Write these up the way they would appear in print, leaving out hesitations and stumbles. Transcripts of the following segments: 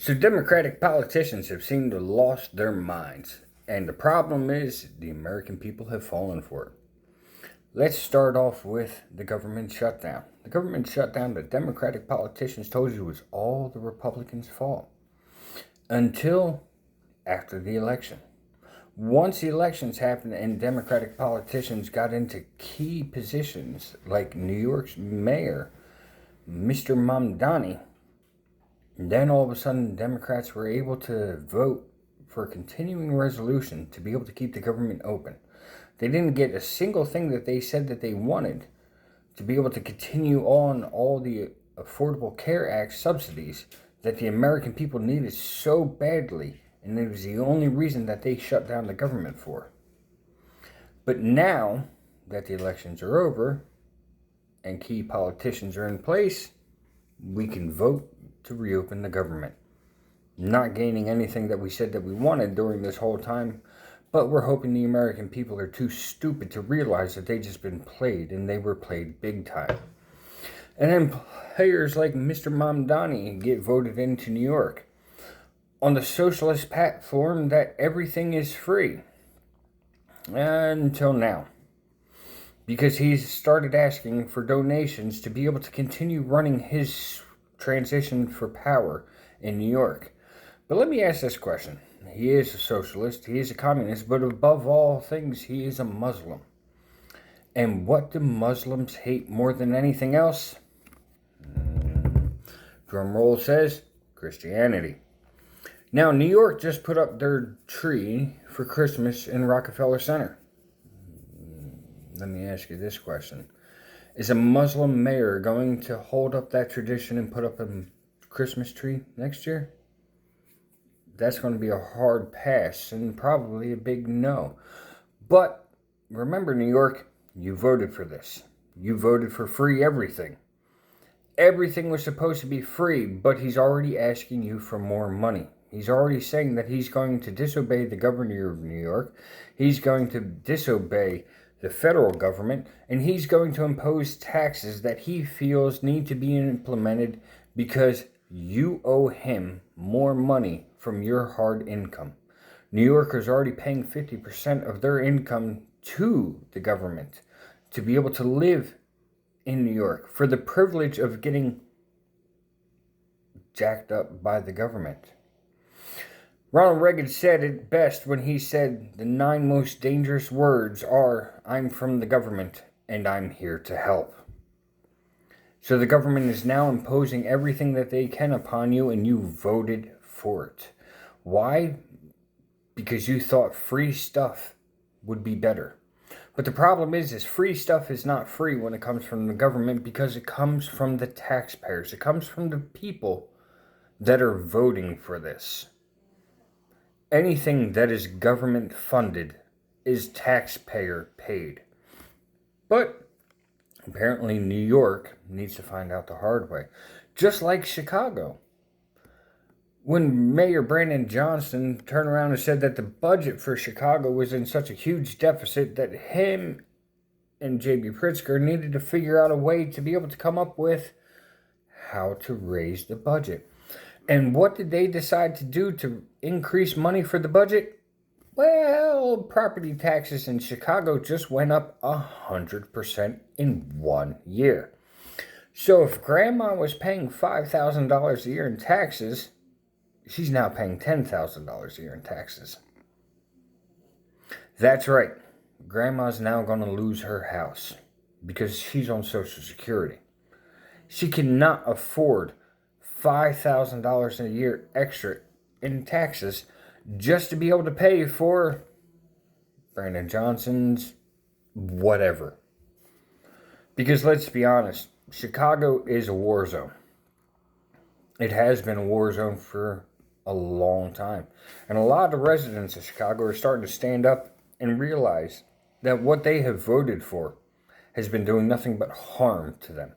So Democratic politicians have seemed to have lost their minds. And the problem is the American people have fallen for it. Let's start off with the government shutdown. The government shutdown, the Democratic politicians told you was all the Republicans' fault. Until after the election. Once the elections happened and Democratic politicians got into key positions like New York's mayor, Mr. Mamdani, then all of a sudden Democrats were able to vote for a continuing resolution to be able to keep the government open. They didn't get a single thing that they said that they wanted to be able to continue on all the Affordable Care Act subsidies that the American people needed so badly, and it was the only reason that they shut down the government for. But now that the elections are over and key politicians are in place, we can vote to reopen the government. Not gaining anything that we said that we wanted during this whole time, but we're hoping the American people are too stupid to realize that they just been played, and they were played big time. And then players like Mr. Mamdani get voted into New York on the socialist platform that everything is free. Until now. Because he's started asking for donations to be able to continue running his transition for power in New York. But let me ask this question. He is a socialist, he is a communist, but above all things, he is a Muslim. And what do Muslims hate more than anything else? Drum roll says, Christianity. Now, New York just put up their tree for Christmas in Rockefeller Center. Let me ask you this question. Is a Muslim mayor going to hold up that tradition and put up a Christmas tree next year? That's going to be a hard pass and probably a big no. But remember, New York, you voted for this. You voted for free everything. Everything was supposed to be free, but he's already asking you for more money. He's already saying that he's going to disobey the governor of New York. He's going to disobey the federal government, and he's going to impose taxes that he feels need to be implemented because you owe him more money from your hard income. New Yorkers are already paying 50% of their income to the government to be able to live in New York for the privilege of getting jacked up by the government. Ronald Reagan said it best when he said the 9 most dangerous words are, I'm from the government and I'm here to help. So the government is now imposing everything that they can upon you, and you voted for it. Why? Because you thought free stuff would be better. But the problem is free stuff is not free when it comes from the government, because it comes from the taxpayers. It comes from the people that are voting for this. Anything that is government funded is taxpayer paid. But apparently New York needs to find out the hard way. Just like Chicago. When Mayor Brandon Johnson turned around and said that the budget for Chicago was in such a huge deficit that him and J.B. Pritzker needed to figure out a way to be able to come up with how to raise the budget. And what did they decide to do to increase money for the budget? Well, property taxes in Chicago just went up 100% in 1 year. So if Grandma was paying $5,000 a year in taxes, she's now paying $10,000 a year in taxes. That's right. Grandma's now going to lose her house because she's on Social Security. She cannot afford $5,000 a year extra in taxes just to be able to pay for Brandon Johnson's whatever. Because let's be honest, Chicago is a war zone. It has been a war zone for a long time. And a lot of the residents of Chicago are starting to stand up and realize that what they have voted for has been doing nothing but harm to them.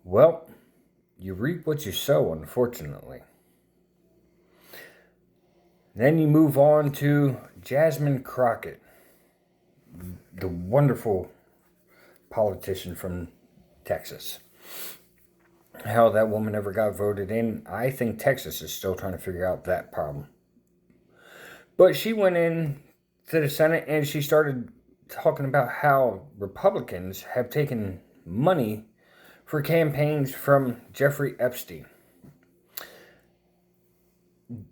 Well, you reap what you sow, unfortunately. Then you move on to Jasmine Crockett, the wonderful politician from Texas. how that woman ever got voted in. I think Texas is still trying to figure out that problem. But she went in to the Senate and she started talking about how Republicans have taken money for campaigns from Jeffrey Epstein.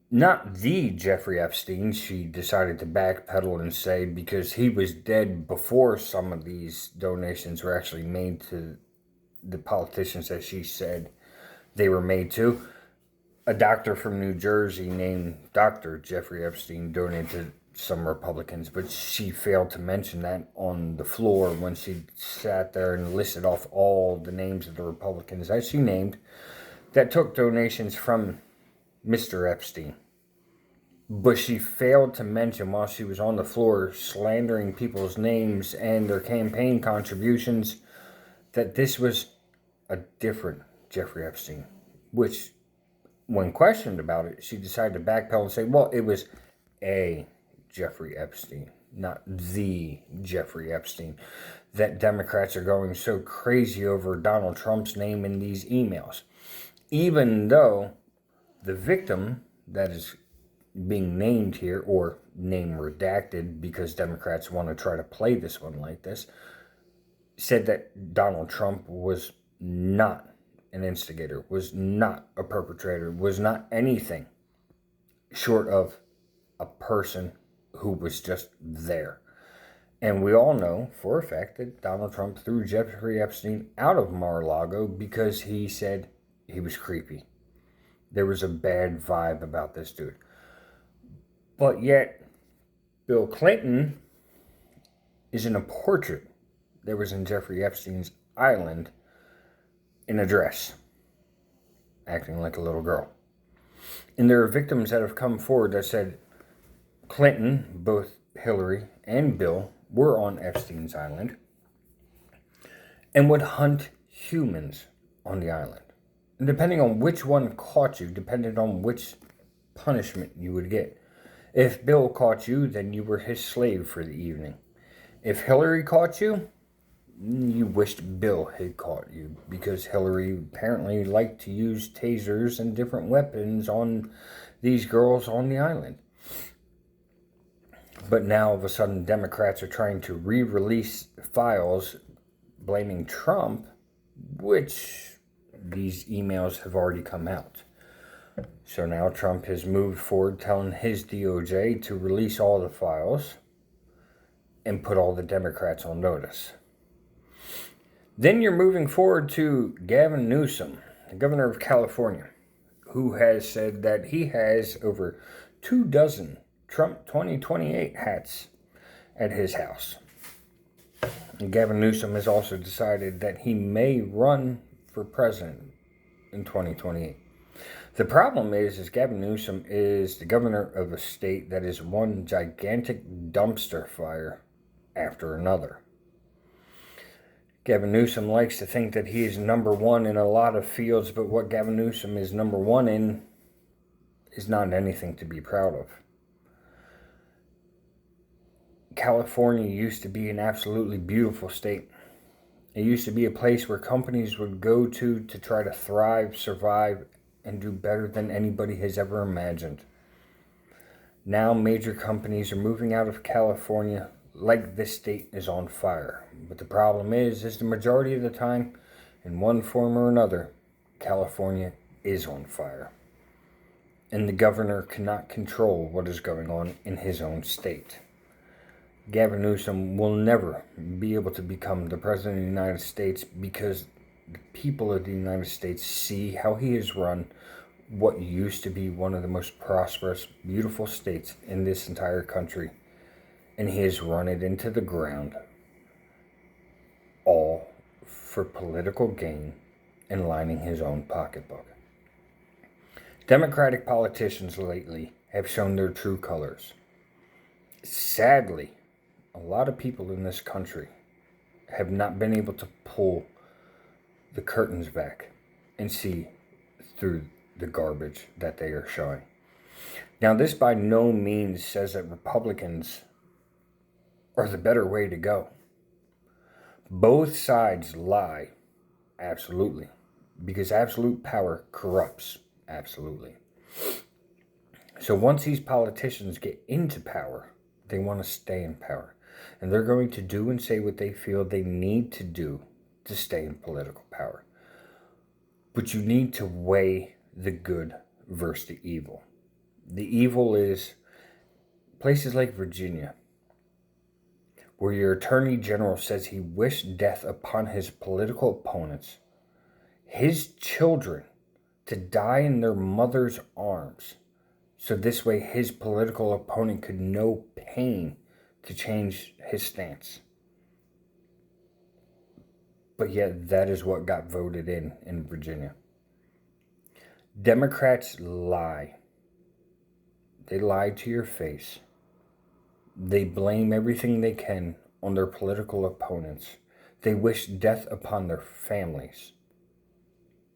Not the Jeffrey Epstein, she decided to backpedal and say, because he was dead before some of these donations were actually made to the politicians that she said they were made to. A doctor from New Jersey named Dr. Jeffrey Epstein donated to some Republicans, but she failed to mention that on the floor when she sat there and listed off all the names of the Republicans that she named that took donations from Mr. Epstein. But she failed to mention while she was on the floor slandering people's names and their campaign contributions that this was a different Jeffrey Epstein, which, when questioned about it, she decided to backpedal and say, well, it was a Jeffrey Epstein, not the Jeffrey Epstein, that Democrats are going so crazy over Donald Trump's name in these emails. Even though the victim that is being named here, or name redacted because Democrats want to try to play this one like this, said that Donald Trump was not an instigator, was not a perpetrator, was not anything short of a person who was just there. And we all know for a fact that Donald Trump threw Jeffrey Epstein out of Mar-a-Lago because he said he was creepy. There was a bad vibe about this dude. But yet, Bill Clinton is in a portrait that was in Jeffrey Epstein's island in a dress, acting like a little girl. And there are victims that have come forward that said Clinton, both Hillary and Bill, were on Epstein's island and would hunt humans on the island. And depending on which one caught you, depended on which punishment you would get. If Bill caught you, then you were his slave for the evening. If Hillary caught you, you wished Bill had caught you, because Hillary apparently liked to use tasers and different weapons on these girls on the island. But now, all of a sudden, Democrats are trying to re-release files blaming Trump, which these emails have already come out. So now Trump has moved forward telling his DOJ to release all the files and put all the Democrats on notice. Then you're moving forward to Gavin Newsom, the governor of California, who has said that he has over 24 Trump 2028 hats at his house. And Gavin Newsom has also decided that he may run for president in 2028. The problem is Gavin Newsom is the governor of a state that is one gigantic dumpster fire after another. Gavin Newsom likes to think that he is number one in a lot of fields, but what Gavin Newsom is number one in is not anything to be proud of. California used to be an absolutely beautiful state. It used to be a place where companies would go to try to thrive, survive, and do better than anybody has ever imagined. Now major companies are moving out of California like this state is on fire. But the problem is the majority of the time, in one form or another, California is on fire. And the governor cannot control what is going on in his own state. Gavin Newsom will never be able to become the president of the United States because the people of the United States see how he has run what used to be one of the most prosperous, beautiful states in this entire country. And he has run it into the ground, all for political gain and lining his own pocketbook. Democratic politicians lately have shown their true colors. Sadly, a lot of people in this country have not been able to pull the curtains back and see through the garbage that they are showing. Now, this by no means says that Republicans are the better way to go. Both sides lie, absolutely. because absolute power corrupts absolutely. So once these politicians get into power, they want to stay in power. And they're going to do and say what they feel they need to do to stay in political power. But you need to weigh the good versus the evil. The evil is places like Virginia, where your attorney general says he wished death upon his political opponents, his children, to die in their mother's arms. So this way his political opponent could know pain to change his stance. But yet that is what got voted in Virginia. Democrats lie. They lie to your face. They blame everything they can on their political opponents. They wish death upon their families.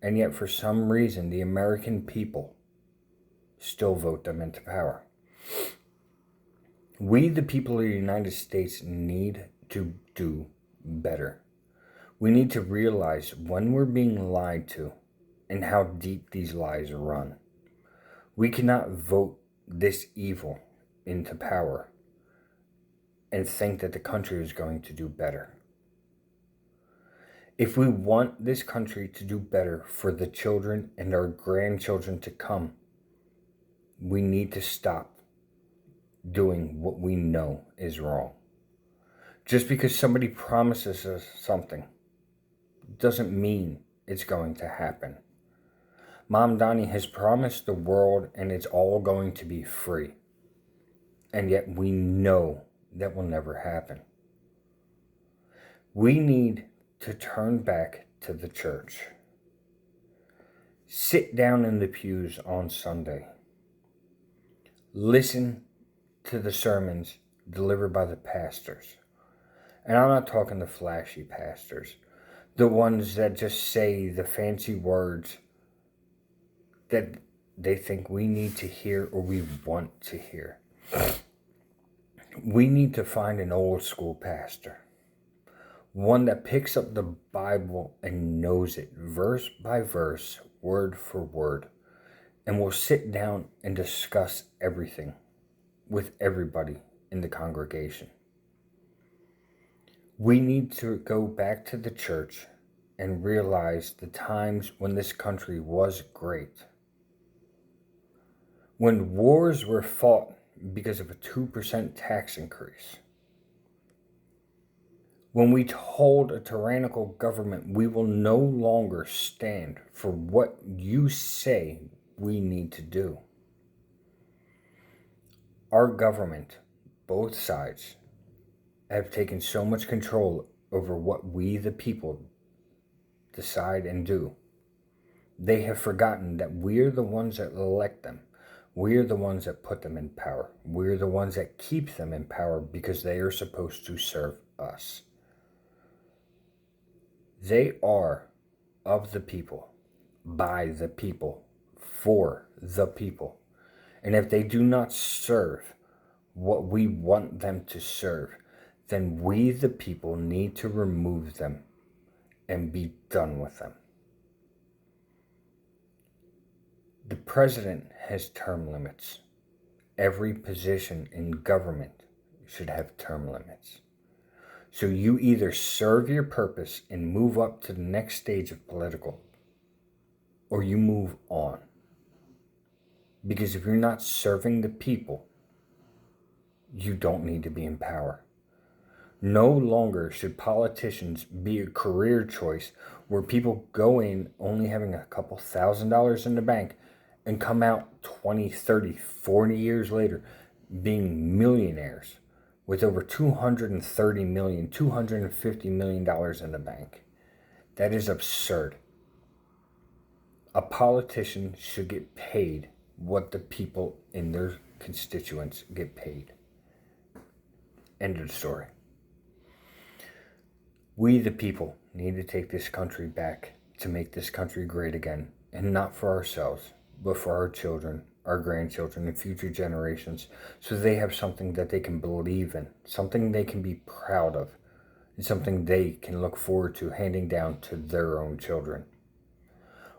And yet for some reason the American people still vote them into power. We, the people of the United States, need to do better. We need to realize when we're being lied to and how deep these lies run. We cannot vote this evil into power and think that the country is going to do better. If we want this country to do better for the children and our grandchildren to come, we need to stop doing what we know is wrong. Just because somebody promises us something doesn't mean it's going to happen. Mamdani has promised the world and it's all going to be free. And yet we know that will never happen. We need to turn back to the church. Sit down in the pews on Sunday. Listen to the sermons delivered by the pastors. And I'm not talking the flashy pastors. The ones that just say the fancy words that they think we need to hear or we want to hear. We need to find an old school pastor. One that picks up the Bible and knows it verse by verse, word for word, and will sit down and discuss everything with everybody in the congregation. We need to go back to the church and realize the times when this country was great. When wars were fought because of a 2% tax increase. When we told a tyrannical government we will no longer stand for what you say we need to do. Our government, both sides, have taken so much control over what we, the people, decide and do. They have forgotten that we're the ones that elect them. We're the ones that put them in power. We're the ones that keep them in power because they are supposed to serve us. They are of the people, by the people, for the people. And if they do not serve what we want them to serve, then we, the people, need to remove them and be done with them. The president has term limits. Every position in government should have term limits. So you either serve your purpose and move up to the next stage of political, or you move on. Because if you're not serving the people, you don't need to be in power. No longer should politicians be a career choice where people go in only having a couple $1,000s in the bank and come out 20, 30, 40 years later being millionaires with over $230 million, $250 million in the bank. That is absurd. A politician should get paid what the people in their constituents get paid. End of the story. We, the people, need to take this country back to make this country great again, and not for ourselves, but for our children, our grandchildren, and future generations, so they have something that they can believe in, something they can be proud of, and something they can look forward to handing down to their own children.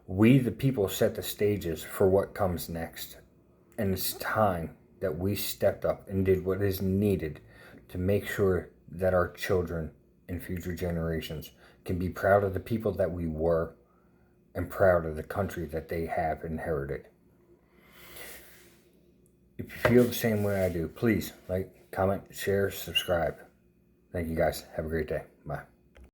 We, the people, set the stages for what comes next. And it's time that we stepped up and did what is needed to make sure that our children and future generations can be proud of the people that we were and proud of the country that they have inherited. If you feel the same way I do, please like, comment, share, subscribe. Thank you guys. Have a great day. Bye.